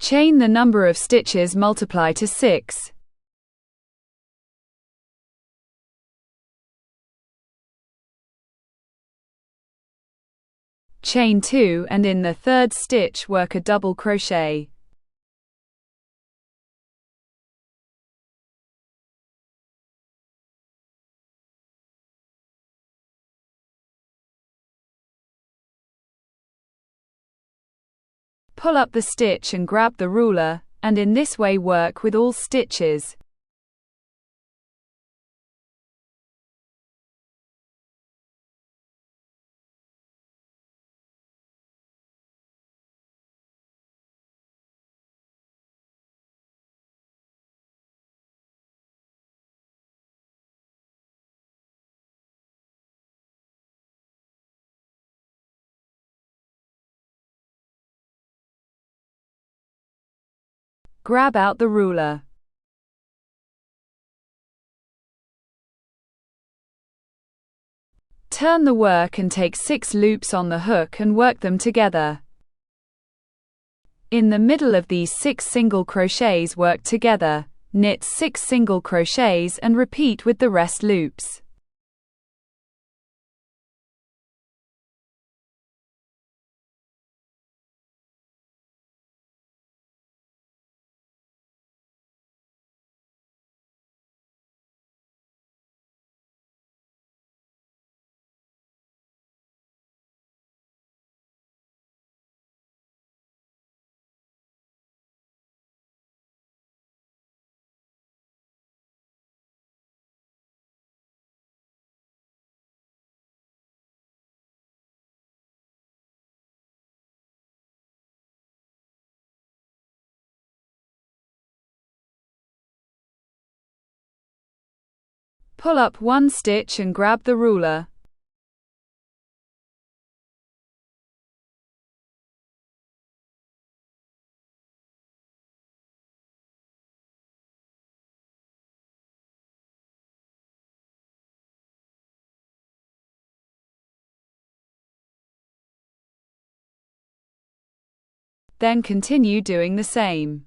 Chain the number of stitches multiply to 6. Chain 2 and in the third stitch work a double crochet. Pull up the stitch and grab the ruler, and in this way work with all stitches. Grab out the ruler. Turn the work and take 6 loops on the hook and work them together. In the middle of these 6 single crochets work together, knit 6 single crochets and repeat with the rest loops. Pull up one stitch and grab the ruler. Then continue doing the same.